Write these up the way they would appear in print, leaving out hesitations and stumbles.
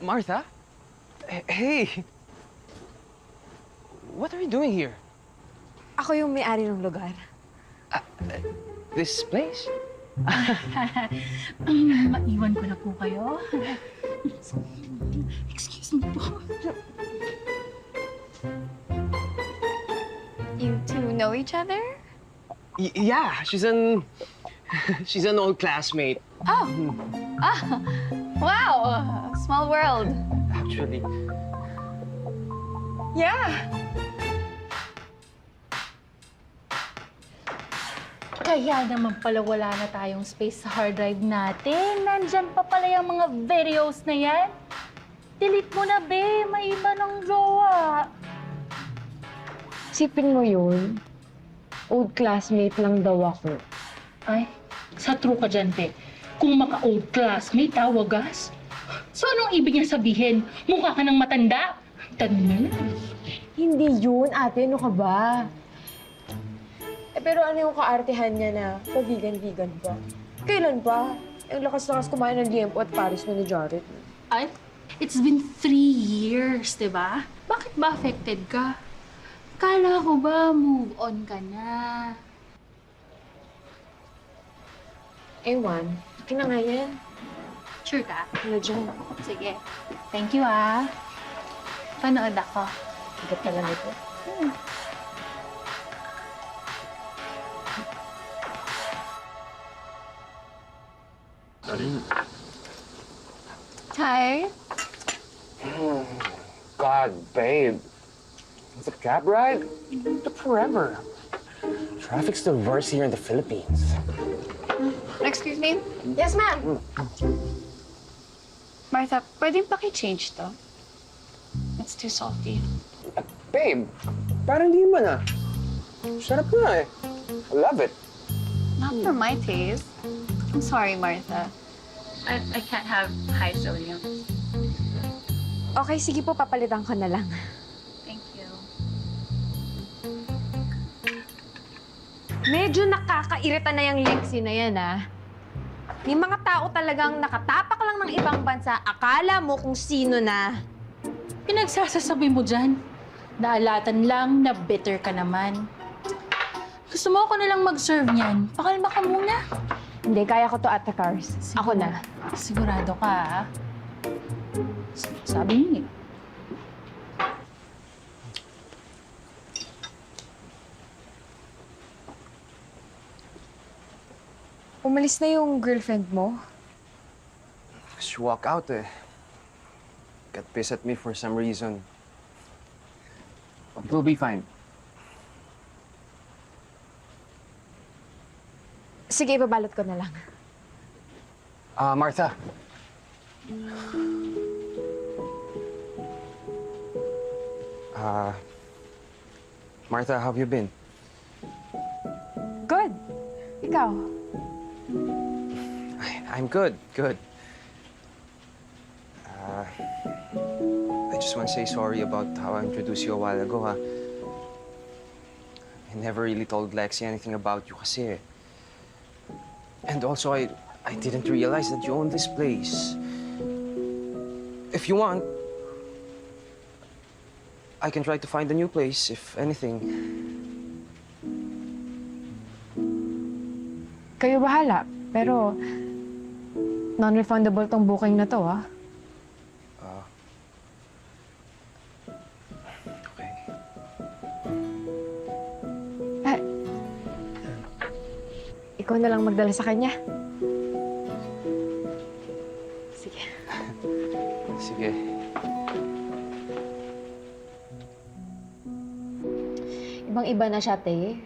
Martha? Hey! What are you doing here? Ako yung may-ari ng lugar. This place? Maiwan ko na po kayo. Excuse me po. You two know each other? Yeah, she's an... she's an old classmate, Oh. Ah. Wow. Small world. actually. Yeah. Kaya naman pala wala na tayong space sa hard drive natin. Nandyan pa pala yung mga videos na yan. Delete mo na, be. May iba ng jowa. Sipin mo yun. Old classmate lang daw ako. Ay, sa true ka dyan, be. Kung maka-old classmate, wagas. So anong ibig niya sabihin? Mukha ka ng matanda? Tanong na lang. Hindi yun, ate. Ano ka ba? Pero ano yung kaartehan niya na pa-vegan-vegan pa? Kailan pa? Ang lakas-lakas kumain ng liempo at Paris mo ni Jared. Ay, it's been 3 years, di ba? Bakit ba affected ka? Kala ko ba move on ka na? Ewan, akin na nga yan. Sure ka? Ano dyan? Sige. Thank you, ah. Panood ako. Higat ka lang ito. Hi. God, babe. The cab ride? Took forever. Traffic's the worst here in the Philippines. Excuse me? Yes, ma'am. Martha, pwedeng paki-change to? It's too salty. Babe, parang di man ah. Sarap nga eh. I love it. Not for my taste. I'm sorry, Martha. I can't have high sodium. Okay, sige po, papalitan ko na lang. Thank you. Medyo nakakairita na yung Lexi na yan, ah. May mga tao talagang nakatapak lang ng ibang bansa, akala mo kung sino na. Pinagsasasabi mo dyan. Naalatan lang na bitter ka naman. Gusto mo ako nalang mag-serve niyan? Pakalma ka muna. Hindi, kaya ko to, Ate Cars. Ako na. Sigurado ka, ah. Sabi niya eh. Umalis na yung girlfriend mo? She walked out eh. Got pissed at me for some reason. But we'll be fine. Sige, ibabalot ko na lang. Martha. Martha, how have you been? Good. Ikaw? I'm good, good. I just want to say sorry about how I introduced you a while ago, ha? I never really told Lexi anything about you kasi. And also, I didn't realize that you own this place. If you want, I can try to find a new place, if anything. Kayo bahala. Pero, non-refundable tong booking na to, ah. Okay. Ah, ikaw na lang magdala sa kanya. Sige. Sige. Ibang-iba na siya, te.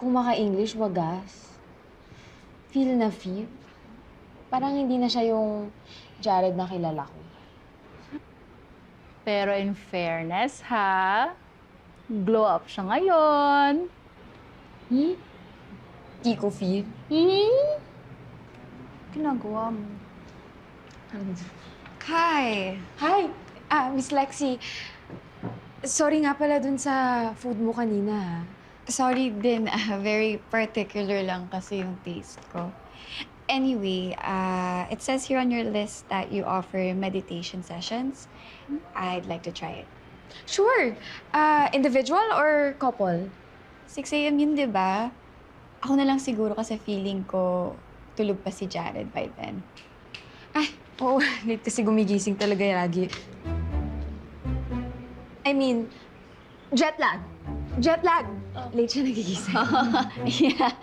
Kung maka-English, wagas. Feel na feel. Parang hindi na siya yung Jared na kilala ko. Pero in fairness, ha? Glow up siya ngayon. Di ko feel. Ginagawa mo. Kai! Hi! Miss Lexi. Sorry nga pala dun sa food mo kanina, ha? Sorry din, very particular lang kasi yung taste ko. Anyway, it says here on your list that you offer meditation sessions. I'd like to try it. Sure. Individual or couple? 6 a.m. yun, di ba? Ako na lang siguro kasi feeling ko tulog pa si Jared by then. Ay, oo. Late kasi gumigising talaga lagi. I mean, jet lag. Jet lag. Late siya nagigising. Yeah.